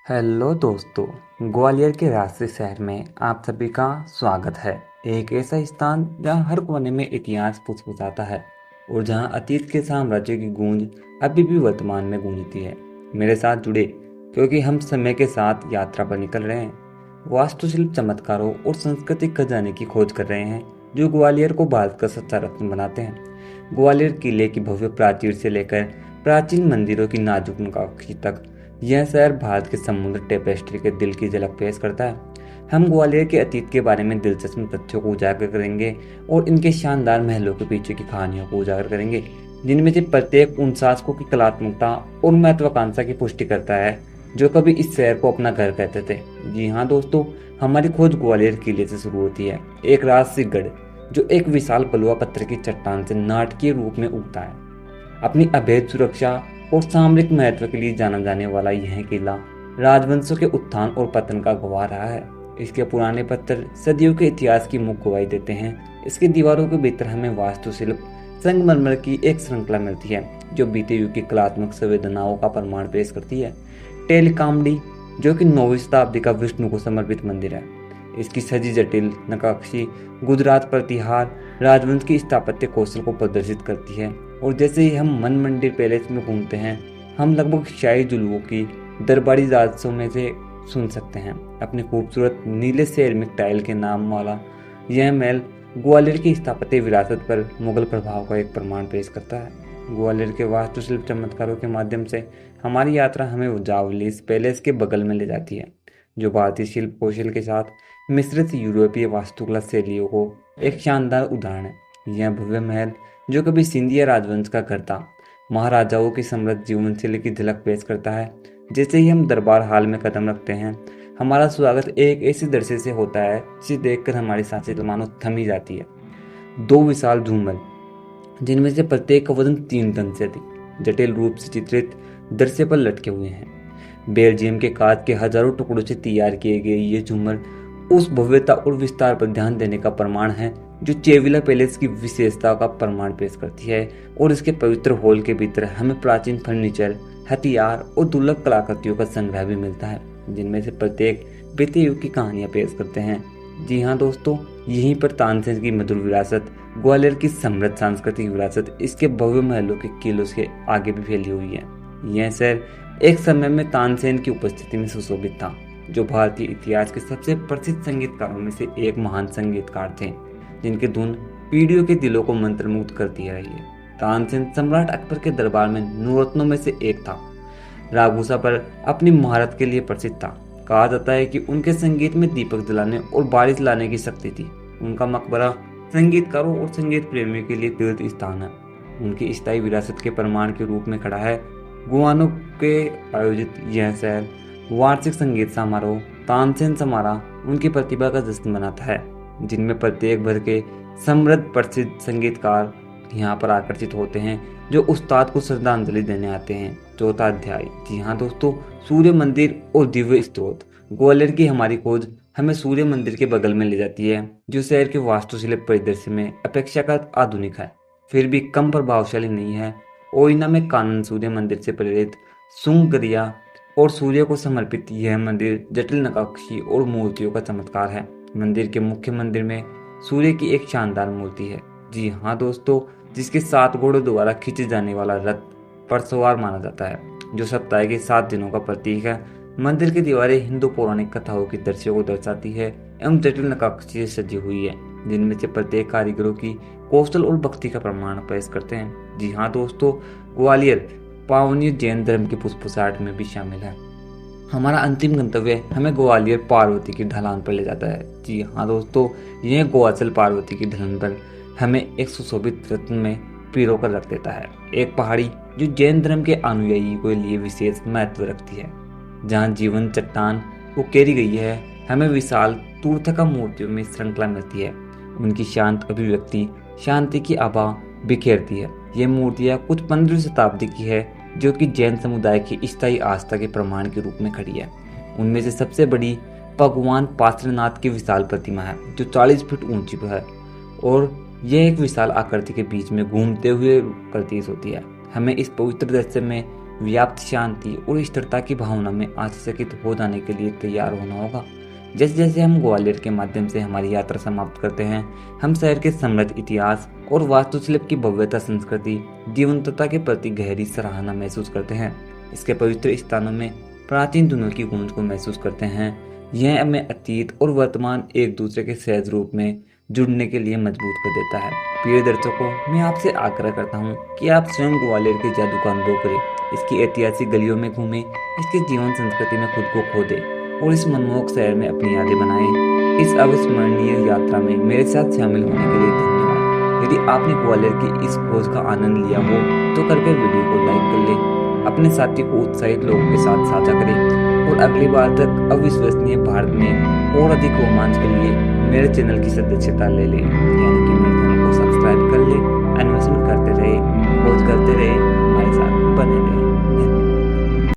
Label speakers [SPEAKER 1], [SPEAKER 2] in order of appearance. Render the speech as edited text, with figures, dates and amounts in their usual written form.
[SPEAKER 1] Hello दोस्तों, ग्वालियर के राजसी शहर में आप सभी का स्वागत है। एक ऐसा स्थान जहां हर कोने में इतिहास फुसफुसाता है और जहां अतीत के साम्राज्य की गूंज अभी भी वर्तमान में गूंजती है। मेरे साथ जुड़े क्योंकि हम समय के साथ यात्रा पर निकल रहे हैं, वास्तुशिल्प चमत्कारों और सांस्कृतिक खजाने की खोज कर रहे हैं जो ग्वालियर को भारत का सच्चा रत्न बनाते हैं। ग्वालियर किले की भव्य प्राचीर से लेकर प्राचीन मंदिरों की नाजुक नक्काशी तक यह शहर भारत के समुद्र टेपेस्ट्री के दिल की झलक पेश करता है। हम ग्वालियर के अतीत के बारे में दिलचस्प तथ्यों को उजागर करेंगे और इनके शानदार महलों के पीछे की कहानियों को उजागर करेंगे, जिनमें से प्रत्येक उन शासकों की कलात्मकता और महत्वाकांक्षा की पुष्टि करता है जो कभी इस शहर को अपना घर कहते थे। जी हाँ दोस्तों, हमारी खोज ग्वालियर किले से शुरू होती है। एक राजसी गढ़ जो एक विशाल बलुआ पत्थर की चट्टान से नाटकीय रूप में उगता है। अपनी अभेद सुरक्षा और सामरिक महत्व के लिए जाना जाने वाला यह किला राजवंशों के उत्थान और पतन का गवाह रहा है। इसके पुराने पत्थर सदियों के इतिहास की मुख गवाही देते हैं। इसकी दीवारों के भीतर हमें वास्तुशिल्प संगमरमर की एक श्रृंखला मिलती है जो बीते युग की कलात्मक संवेदनाओं का प्रमाण पेश करती है। टेलिकामडी जो कि 9वीं शताब्दी का विष्णु को समर्पित मंदिर है। इसकी सजी जटिल नक्काशी गुजरात प्रतिहार राजवंश की स्थापत्य कौशल को प्रदर्शित करती है। और जैसे ही हम मन मंदिर पैलेस में घूमते हैं, हम लगभग शाही जुलूओं की दरबारी राजसों में से सुन सकते हैं। अपनी खूबसूरत नीले सेरेमिक टाइल के नाम वाला यह महल ग्वालियर की स्थापत्य विरासत पर मुगल प्रभाव का एक प्रमाण पेश करता है। ग्वालियर के वास्तुशिल्प चमत्कारों के माध्यम से हमारी यात्रा हमें जावलीस पैलेस के बगल में ले जाती है, जो भारतीय शिल्प कौशल के साथ मिश्रित यूरोपीय वास्तुकला शैलियों को एक शानदार उदाहरण है। यह भव्य महल जो कभी सिंधिया राजवंश का घर था, महाराजाओं की समृद्ध जीवन शैली की झलक पेश करता है। जैसे ही हम दरबार हाल में कदम रखते हैं, हमारा स्वागत एक ऐसे दृश्य से होता है जिसे देखकर हमारी सांसें मानो थमी जाती है। 2 विशाल झूमर, जिनमें से प्रत्येक का वजन 3 टन से अधिक, जटिल रूप से चित्रित दृश्य पर लटके हुए हैं। बेल्जियम के कांच के हजारों टुकड़ों से तैयार किए गए ये झूमर उस भव्यता और विस्तार पर ध्यान देने का प्रमाण है जो चेविला पैलेस की विशेषता का प्रमाण पेश करती है। और इसके पवित्र हॉल के भीतर हमें प्राचीन फर्नीचर, हथियार और दुर्लभ कलाकृतियों का संग्रह भी मिलता है, जिनमें से प्रत्येक बीते युग की कहानियां पेश करते हैं। जी हाँ दोस्तों, यहीं पर तानसेन की मधुर विरासत, ग्वालियर की समृद्ध सांस्कृतिक विरासत इसके भव्य महलों के किलों से आगे भी फैली हुई है। यह शहर एक समय में तानसेन की उपस्थिति में सुशोभित था, जो भारतीय इतिहास के सबसे प्रसिद्ध संगीतकारों में से एक महान संगीतकार थे, जिनकी धुन पीढ़ियों के दिलों को मंत्रमुग्ध करती रही है। तानसेन सम्राट अकबर के दरबार में नौरत्नों में से एक था। रागूसा पर अपनी महारत के लिए प्रसिद्ध था। कहा जाता है कि उनके संगीत में दीपक जलाने और बारिश लाने की शक्ति थी। उनका मकबरा संगीतकारों और संगीत प्रेमियों के लिए तीर्थ स्थान है। उनकी स्थायी विरासत के प्रमाण के रूप में खड़ा है गुआनो के आयोजित यह शहर वार्षिक संगीत समारोह तानसेन समारोह उनकी प्रतिभा का जश्न मनाता है, जिनमें प्रत्येक भर के समृद्ध प्रसिद्ध संगीतकार यहाँ पर आकर्षित होते हैं जो उस्ताद को श्रद्धांजलि देने आते हैं। चौथा अध्याय, जी हाँ दोस्तों, सूर्य मंदिर और दिव्य स्त्रोत। ग्वालियर की हमारी खोज हमें सूर्य मंदिर के बगल में ले जाती है, जो शहर के वास्तुशिल्प परिदृश्य में अपेक्षाकृत आधुनिक है, फिर भी कम प्रभावशाली नहीं है। ओइना में कानन सूर्य मंदिर से प्रेरित सुंगरिया और सूर्य को समर्पित यह मंदिर जटिल नक्काशी और मूर्तियों का चमत्कार है। मंदिर के मुख्य मंदिर में सूर्य की एक शानदार मूर्ति है, जी हाँ दोस्तों, जिसके 7 घोड़ों द्वारा खींचे जाने वाला रथ पर सवार माना जाता है, जो सप्ताह के 7 दिनों का प्रतीक है। मंदिर की दीवारें हिंदू पौराणिक कथाओं की दृश्यों को दर्शाती है एवं जटिल नक्काशी से सजी हुई है, जिनमें से प्रत्येक कारीगरों की कौशल और भक्ति का प्रमाण पेश करते हैं। जी हाँ दोस्तों, ग्वालियर पावनी जैन धर्म की फुसफुसाहट में भी शामिल है। हमारा अंतिम गंतव्य हमें ग्वालियर पार्वती की ढलान पर ले जाता है। जी हाँ दोस्तों, यह गोआचल पार्वती की ढलान पर हमें एक सुशोभित रत्न में पिरो कर रख देता है। एक पहाड़ी जो जैन धर्म के अनुयायियों के लिए विशेष महत्व रखती है, जहाँ जीवन चट्टान उकेरी गई है। हमें विशाल तूर्थका मूर्तियों में श्रृंखला मिलती है। उनकी शांत अभिव्यक्ति शांति की आभा बिखेरती है। ये मूर्तियाँ कुछ 15वीं शताब्दी की है, जो कि जैन समुदाय की स्थायी आस्था के प्रमाण के रूप में खड़ी है। उनमें से सबसे बड़ी भगवान पार्श्वनाथ की विशाल प्रतिमा है, जो 40 फीट ऊंची है और यह एक विशाल आकृति के बीच में घूमते हुए प्रतीत होती है। हमें इस पवित्र दृश्य में व्याप्त शांति और स्थिरता की भावना में आश्चर्यचकित हो जाने के लिए तैयार होना होगा। जैसे जैसे हम ग्वालियर के माध्यम से हमारी यात्रा समाप्त करते हैं, हम शहर के समृद्ध इतिहास और वास्तुशिल्प की भव्यता, संस्कृति, जीवंतता के प्रति गहरी सराहना महसूस करते हैं। इसके पवित्र स्थानों में प्राचीन दिनों की गूंज को महसूस करते हैं। यह हमें अतीत और वर्तमान एक दूसरे के सहज रूप में जुड़ने के लिए मजबूत कर देता है। प्रिय दर्शकों, मैं आपसे आग्रह करता हूँ कि आप स्वयं ग्वालियर के जादू का अनुभव करें, इसकी ऐतिहासिक गलियों में घूमें, इसके जीवन संस्कृति में खुद को खो दें और इस मनमोहक शहर में अपनी यादें बनाएं। इस अविस्मरणीय यात्रा में मेरे साथ शामिल होने के लिए धन्यवाद। यदि आपने ग्वालियर की इस खोज का आनंद लिया हो तो कृपया वीडियो को लाइक कर लें, अपने साथी को उत्साहित लोगों के साथ साझा करें और अगली बार तक अविश्वसनीय भारत में और अधिक रोमांच के लिए मेरे चैनल की सदस्यता ले लें, यानी कि मेरे चैनल को सब्सक्राइब कर लें। अन्वेषण करते रहे, खोज करते रहे।